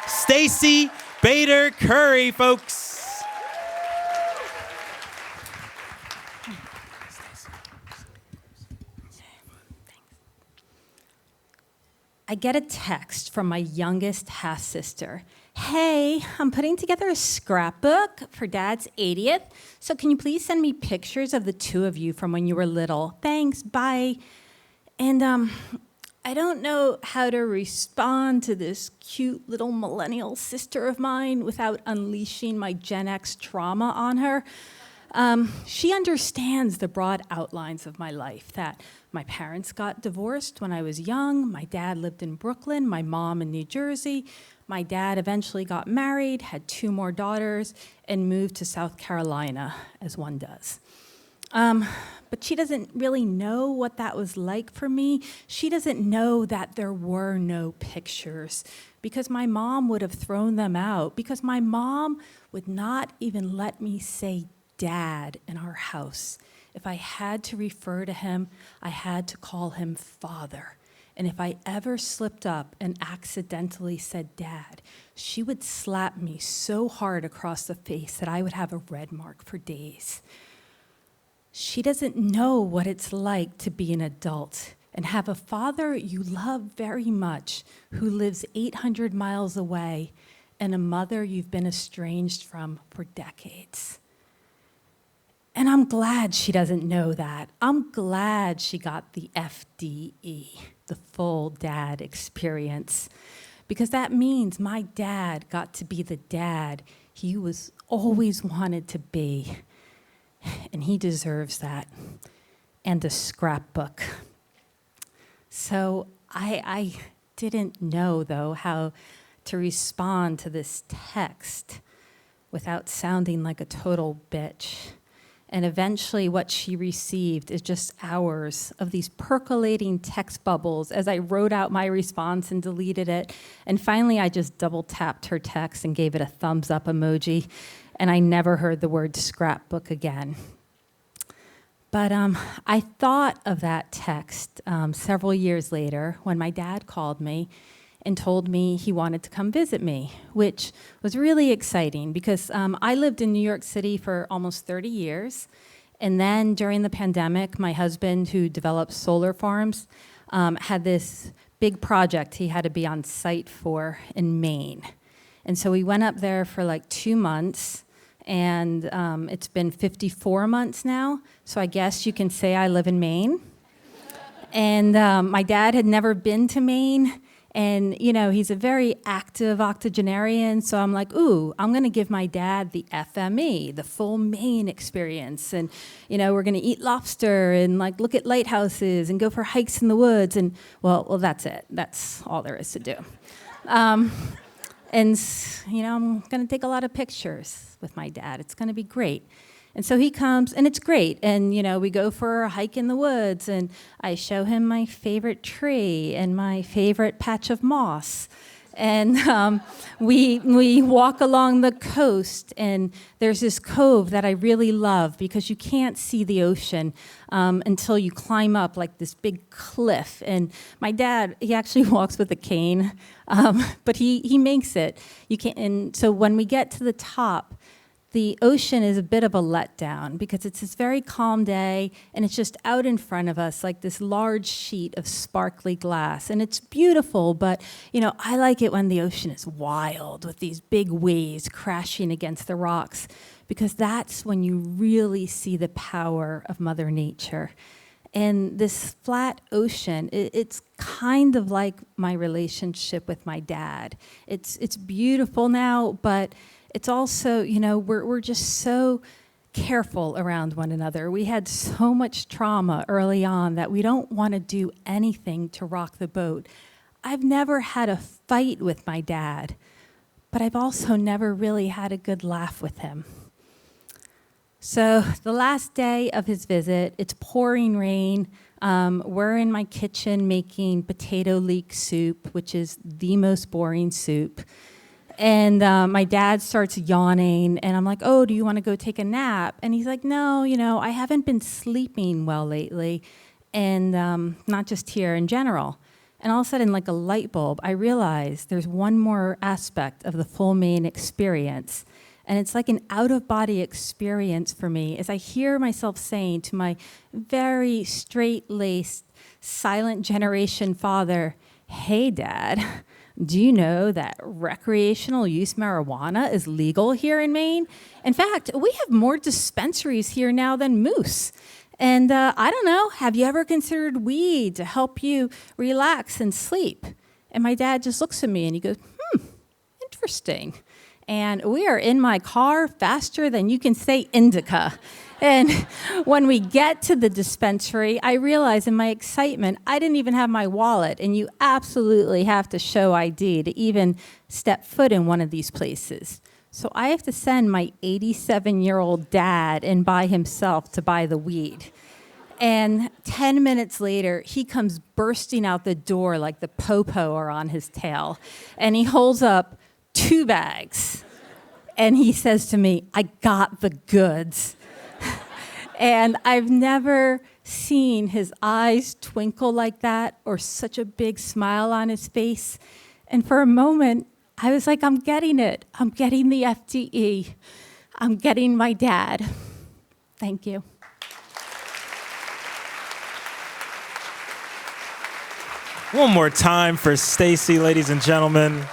Stacy Bader Curry, folks. I get a text from my youngest half-sister. Hey, I'm putting together a scrapbook for Dad's 80th, so can you please send me pictures of the two of you from when you were little? Thanks, bye. And I don't know how to respond to this cute little millennial sister of mine without unleashing my Gen X trauma on her. She understands the broad outlines of my life, that my parents got divorced when I was young, my dad lived in Brooklyn, my mom in New Jersey, my dad eventually got married, had 2 more daughters, and moved to South Carolina, as one does. But she doesn't really know what that was like for me. She doesn't know that there were no pictures because my mom would have thrown them out, because my mom would not even let me say Dad in our house. If I had to refer to him, I had to call him Father. And if I ever slipped up and accidentally said Dad, she would slap me so hard across the face that I would have a red mark for days. She doesn't know what it's like to be an adult and have a father you love very much who lives 800 miles away and a mother you've been estranged from for decades. And I'm glad she doesn't know that. I'm glad she got the FDE, the full dad experience, because that means my dad got to be the dad he was always wanted to be. And he deserves that, and a scrapbook. So I didn't know, though, how to respond to this text without sounding like a total bitch. And eventually what she received is just hours of these percolating text bubbles as I wrote out my response and deleted it. And finally, I just double tapped her text and gave it a thumbs up emoji. And I never heard the word scrapbook again. But I thought of that text several years later when my dad called me and told me he wanted to come visit me, which was really exciting because I lived in New York City for almost 30 years. And then during the pandemic, my husband, who develops solar farms, had this big project he had to be on site for in Maine. And so we went up there for like 2 months, and it's been 54 months now. So I guess you can say I live in Maine. And my dad had never been to Maine. And, you know, he's a very active octogenarian, so I'm like, ooh, I'm going to give my dad the FME, the full Maine experience. And, you know, we're going to eat lobster and, like, look at lighthouses and go for hikes in the woods. And, well, that's it. That's all there is to do. And, you know, I'm going to take a lot of pictures with my dad. It's going to be great. And so he comes, and it's great. And, you know, we go for a hike in the woods, and I show him my favorite tree and my favorite patch of moss. And we walk along the coast, and there's this cove that I really love because you can't see the ocean until you climb up like this big cliff. And my dad, he actually walks with a cane, but he makes it. You can, and so when we get to the top, the ocean is a bit of a letdown because it's this very calm day and it's just out in front of us like this large sheet of sparkly glass. And it's beautiful, but you know, I like it when the ocean is wild with these big waves crashing against the rocks because that's when you really see the power of Mother Nature. And this flat ocean, it's kind of like my relationship with my dad. It's beautiful now, but it's also, you know, we're just so careful around one another. We had so much trauma early on that we don't want to do anything to rock the boat. I've never had a fight with my dad, but I've also never really had a good laugh with him. So the last day of his visit, it's pouring rain. We're in my kitchen making potato leek soup, which is the most boring soup. And my dad starts yawning, and I'm like, oh, do you want to go take a nap? And he's like, no, you know, I haven't been sleeping well lately, and not just here in general. And all of a sudden, like a light bulb, I realized there's one more aspect of the full Maine experience. And it's like an out-of-body experience for me as I hear myself saying to my very straight-laced, silent generation father, "Hey, Dad, do you know that recreational use marijuana is legal here in Maine? In fact, we have more dispensaries here now than moose. And I don't know, have you ever considered weed to help you relax and sleep?" And my dad just looks at me and he goes, interesting. And we are in my car faster than you can say indica. And when we get to the dispensary, I realize in my excitement, I didn't even have my wallet. And you absolutely have to show ID to even step foot in one of these places. So I have to send my 87-year-old dad in by himself to buy the weed. And 10 minutes later, he comes bursting out the door like the popo are on his tail. And he holds up 2 bags. And he says to me, "I got the goods." And I've never seen his eyes twinkle like that or such a big smile on his face. And for a moment, I was like, I'm getting it. I'm getting the FDE. I'm getting my dad. Thank you. One more time for Stacy, ladies and gentlemen.